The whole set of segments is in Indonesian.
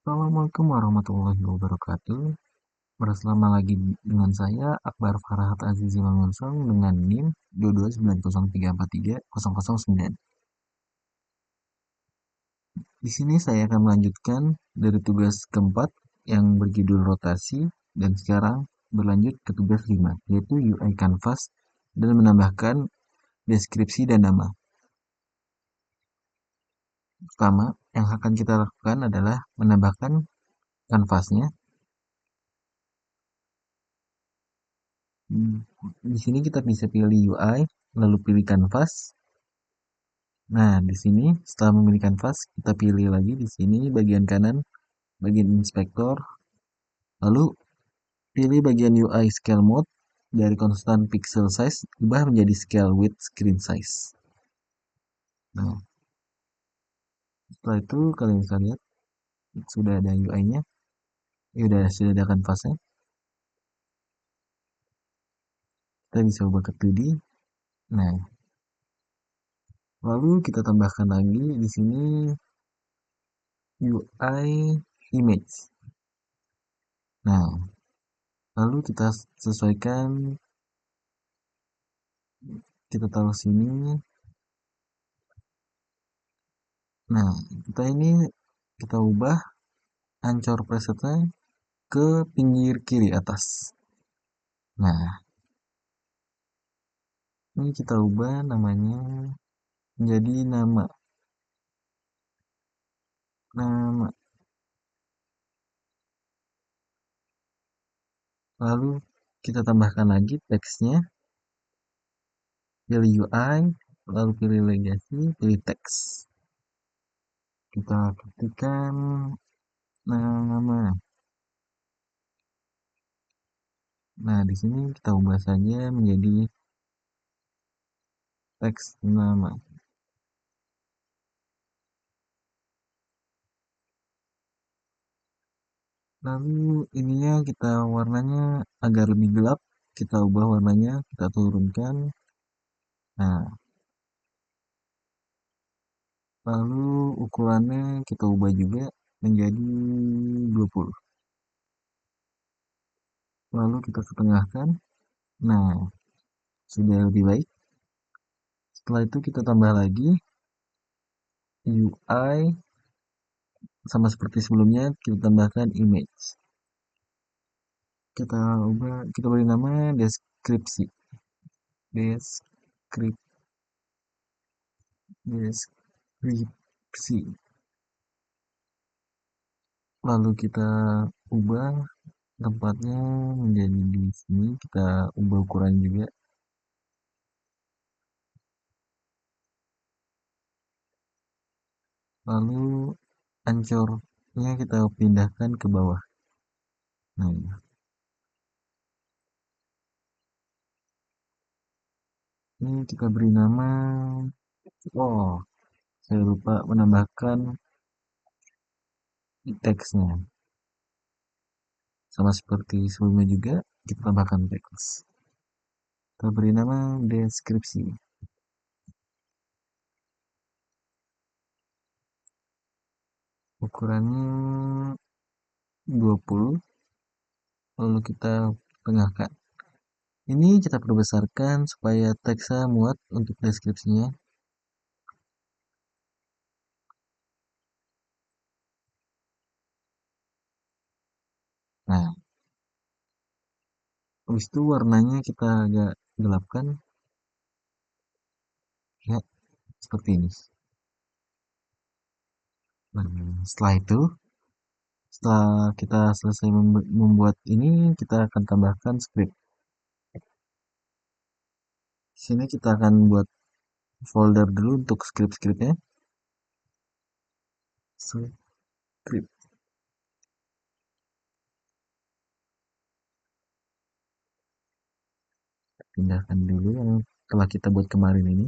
Assalamualaikum warahmatullahi wabarakatuh. Bersama lagi dengan saya Akbar Farhat Azizi Mangunsong dengan NIM 22903430009. Di sini saya akan melanjutkan dari tugas keempat yang berjudul rotasi dan sekarang berlanjut ke tugas 5 yaitu UI Canvas dan menambahkan deskripsi dan nama. Pertama, yang akan kita lakukan adalah menambahkan kanvasnya. Di sini kita bisa pilih UI, lalu pilih kanvas. Nah, di sini setelah memilih kanvas, kita pilih lagi di sini bagian kanan, bagian inspektor, lalu pilih bagian UI scale mode dari konstan pixel size ubah menjadi scale width screen size. Nah, setelah itu kalian bisa lihat sudah ada UI-nya, sudah ada kanvasnya. Kita bisa ubah ke 2D. Nah, lalu kita tambahkan lagi di sini UI image. Nah, lalu kita sesuaikan, kita taruh sini. Nah, kita ubah ancor presetnya ke pinggir kiri atas. Nah, ini kita ubah namanya menjadi nama. Lalu kita tambahkan lagi teksnya, pilih UI, lalu pilih legasi, pilih teks. Kita ketikkan nama. Nah, di sini kita ubah saja menjadi teks nama. Lalu ininya kita warnanya agar lebih gelap, kita ubah warnanya, kita turunkan. Nah, lalu ukurannya kita ubah juga menjadi 20. Lalu kita setengahkan. Nah, sudah lebih baik. Setelah itu kita tambah lagi UI sama seperti sebelumnya, kita tambahkan image. Kita beri nama deskripsi. Deskripsi. Lalu kita ubah tempatnya menjadi di sini, kita ubah ukuran juga. Lalu ancornya kita pindahkan ke bawah. Nah, ini kita beri nama. Oh, saya lupa menambahkan teksnya. Sama seperti sebelumnya juga, kita tambahkan teks. Kita beri nama deskripsi. Ukurannya 20, lalu kita tengahkan. Ini kita perbesarkan supaya teksnya muat untuk deskripsinya. Nah, habis itu warnanya kita agak gelapkan. Ya, seperti ini. Nah, setelah kita selesai membuat ini, kita akan tambahkan script. Di sini kita akan buat folder dulu untuk script-scriptnya. Script. Pindahkan dulu yang telah kita buat kemarin ini.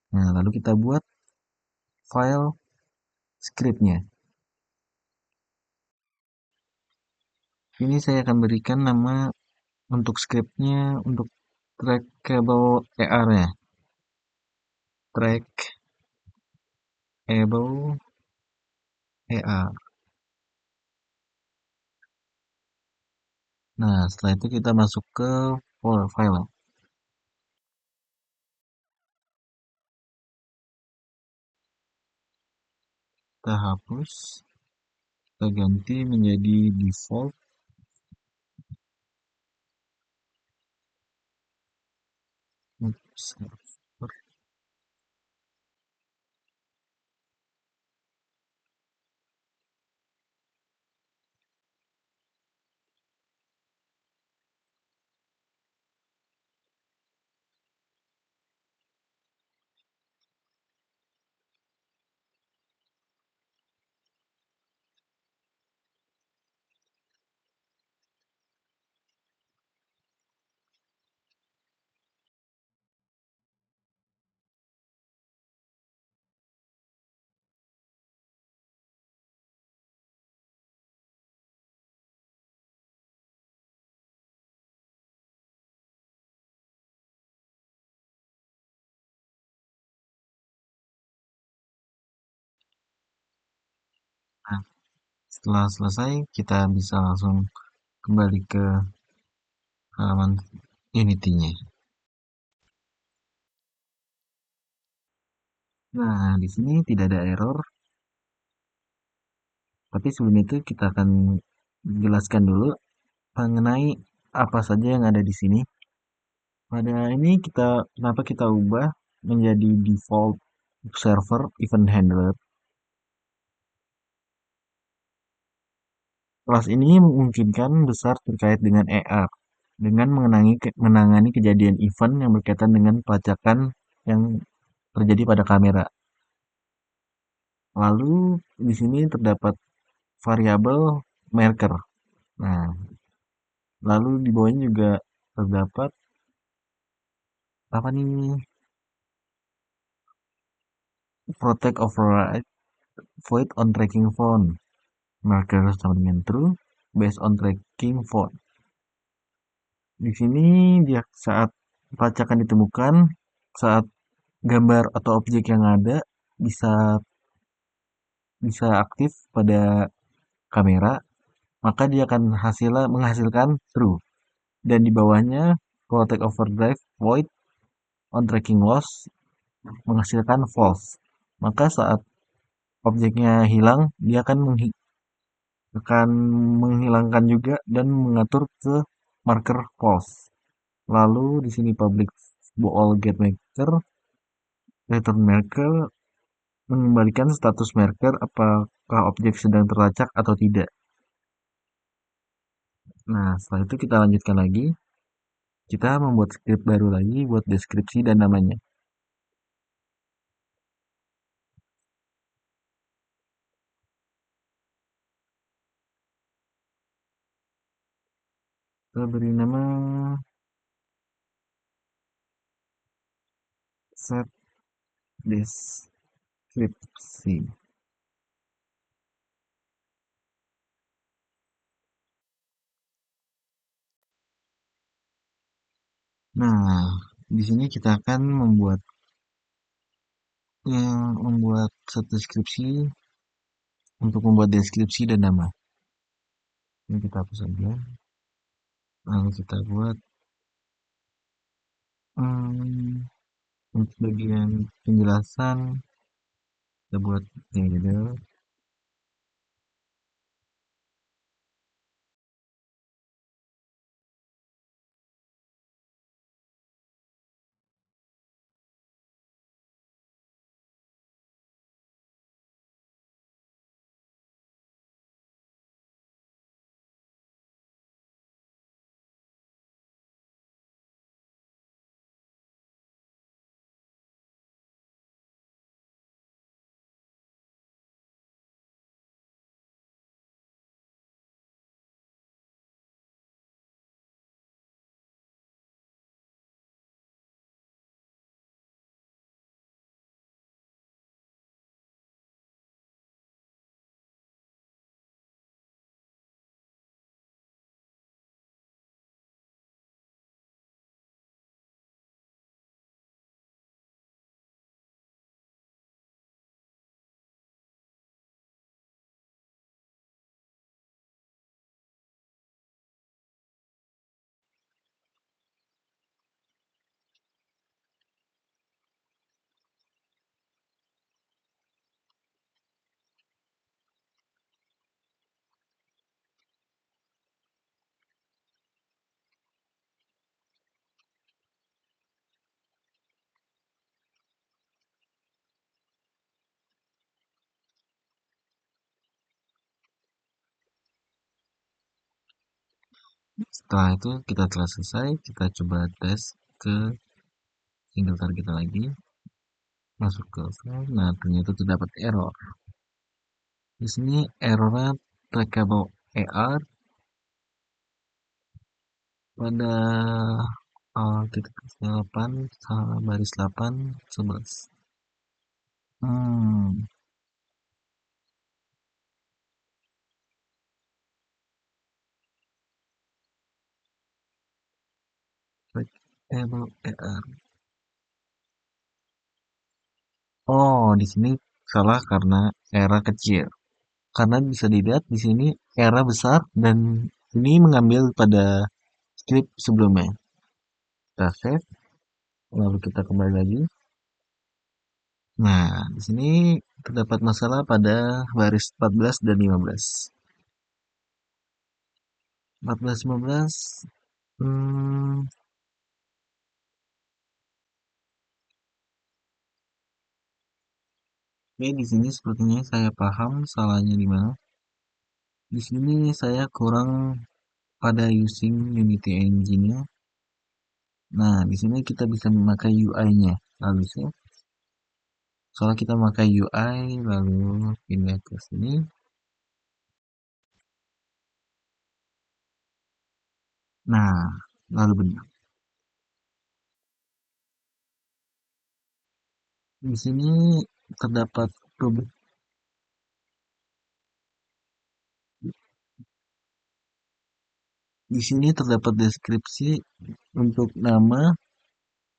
Nah, lalu kita buat file scriptnya. Ini saya akan berikan nama untuk scriptnya, untuk trackable AR-nya. Track able EA. Nah, setelah itu kita masuk ke folder file. Kita hapus, kita ganti menjadi default. Oops. Nah, setelah selesai, kita bisa langsung kembali ke halaman Unity-nya. Nah, di sini tidak ada error, tapi sebelum itu kita akan jelaskan dulu mengenai apa saja yang ada di sini. Pada ini kenapa kita ubah menjadi default server event handler. Kelas ini memungkinkan besar terkait dengan ER, dengan menangani kejadian event yang berkaitan dengan pelacakan yang terjadi pada kamera. Lalu di sini terdapat variabel marker. Nah, lalu di bawahnya juga terdapat apa nih? Protect override void on tracking phone. Marker sama dengan true based on tracking phone. Di sini dia saat pelacakan ditemukan, saat gambar atau objek yang ada bisa bisa aktif pada kamera, maka dia akan menghasilkan true. Dan di bawahnya protect overdrive void on tracking loss menghasilkan false. Maka saat objeknya hilang, dia akan menghilangkan juga dan mengatur ke marker false. Lalu di sini public bool get marker, return marker mengembalikan status marker apakah objek sedang terlacak atau tidak. Nah, setelah itu kita lanjutkan lagi. Kita membuat script baru lagi buat deskripsi dan namanya. Kita beri nama set deskripsi. Nah, di sini kita akan membuat set deskripsi untuk membuat deskripsi dan nama. Ini kita hapus saja. Lalu kita buat untuk bagian penjelasan kita buat judul. Setelah itu kita telah selesai, kita coba tes ke singleton kita lagi, masuk ke file. Nah, ternyata terdapat error. Di sini errornya trackable ER pada titik 8 baris 8 11. Hmm, trackable ER. Oh, di sini salah karena error kecil. Karena bisa dilihat di sini error besar dan ini mengambil pada script sebelumnya. Kita save, lalu kita kembali lagi. Nah, di sini terdapat masalah pada baris 14 dan 15. 14 15, hmm, oke, di sini sepertinya saya paham salahnya di mana. Di sini saya kurang pada using Unity Engine-nya. Nah, di sini kita bisa memakai UI-nya. Lalu save. Soalnya kita memakai UI, lalu pindah ke sini. Nah, lalu benar. Di sini terdapat di sini terdapat deskripsi untuk nama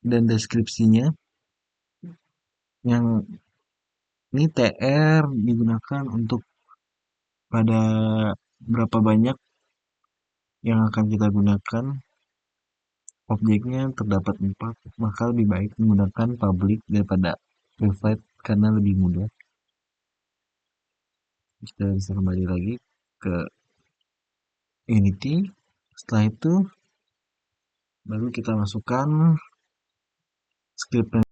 dan deskripsinya yang ini TR digunakan untuk pada berapa banyak yang akan kita gunakan. Objeknya terdapat 4, maka lebih baik menggunakan public daripada private karena lebih mudah. Kita bisa kembali lagi ke Unity. Setelah itu baru kita masukkan script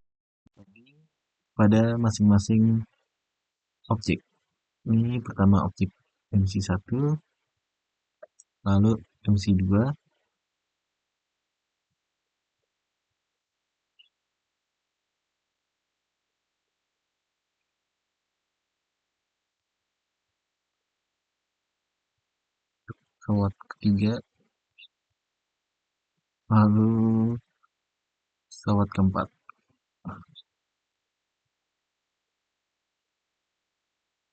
pada masing-masing objek. Ini pertama objek MC1, lalu MC2, pesawat ketiga, lalu pesawat keempat.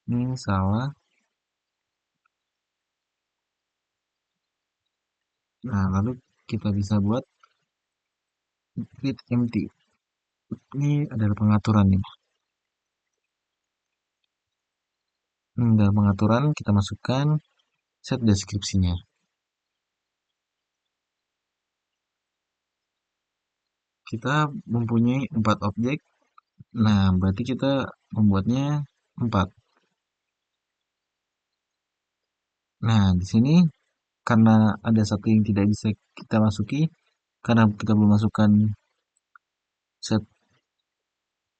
Ini salah. Nah, lalu kita bisa buat create empty. Ini adalah pengaturan nih. Dalam pengaturan kita masukkan set deskripsinya. Kita mempunyai 4 objek. Nah, berarti kita membuatnya 4. Nah, di sini karena ada satu yang tidak bisa kita masuki, karena kita belum masukkan set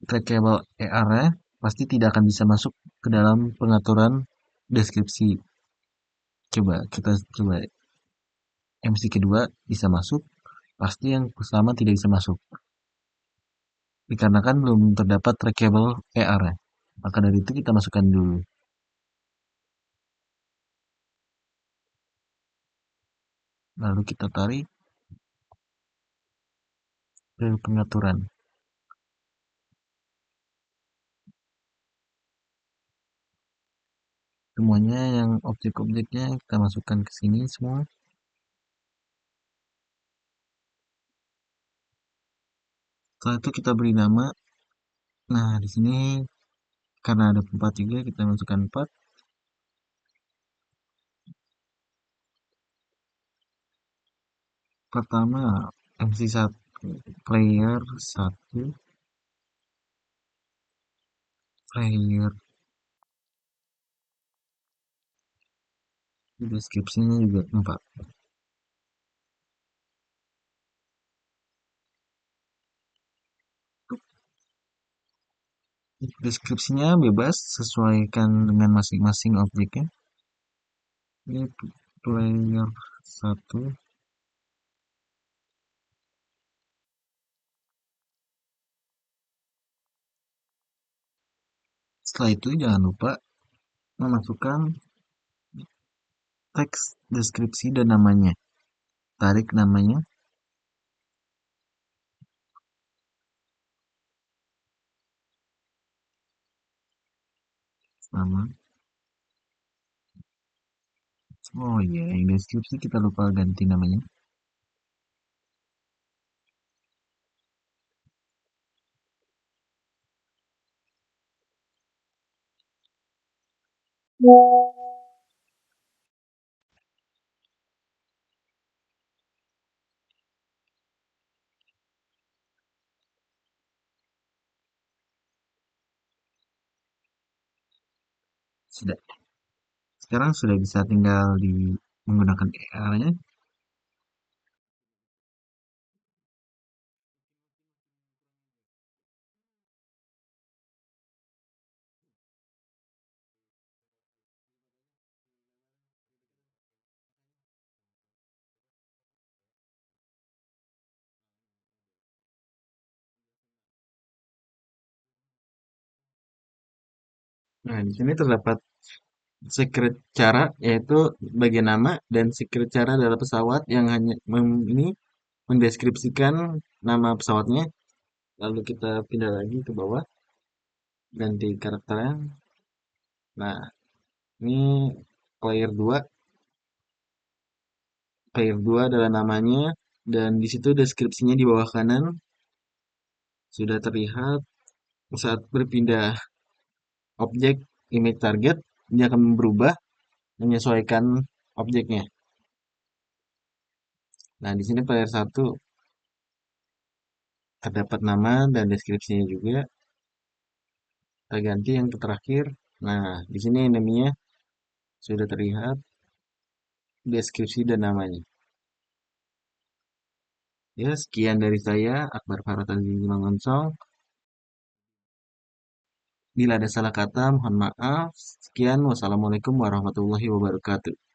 trackable ER-nya, pasti tidak akan bisa masuk ke dalam pengaturan deskripsi. Kita coba MC kedua bisa masuk, pasti yang pertama tidak bisa masuk. Dikarenakan belum terdapat trackable ER-nya. Maka dari itu kita masukkan dulu. Lalu kita tarik ke pengaturan. Semuanya yang objek-objeknya kita masukkan ke sini semua. Setelah itu kita beri nama. Nah, di sini karena ada 4 juga kita masukkan 4. Pertama MC1 player 1, player, deskripsinya juga 4. Deskripsinya bebas, sesuaikan dengan masing-masing objeknya. Ini player satu. Setelah itu jangan lupa memasukkan teks deskripsi dan namanya. Tarik namanya, nama. Oh iya, yang deskripsi kita lupa ganti namanya. Sudah. Sekarang sudah bisa tinggal di menggunakan AI-nya. Nah, di sini terdapat secret cara, yaitu bagian nama dan secret cara adalah pesawat yang hanya ini mendeskripsikan nama pesawatnya. Lalu kita pindah lagi ke bawah, ganti karakternya. Nah, ini player 2. Player 2 adalah namanya, dan di situ deskripsinya di bawah kanan sudah terlihat saat berpindah objek image target, dia akan berubah menyesuaikan objeknya. Nah, di sini player satu terdapat nama dan deskripsinya juga. Kita ganti yang terakhir. Nah, di sini namanya sudah terlihat deskripsi dan namanya. Ya, sekian dari saya, Akbar Faratazi Mangonsong. Bila ada salah kata, mohon maaf. Sekian, wassalamualaikum warahmatullahi wabarakatuh.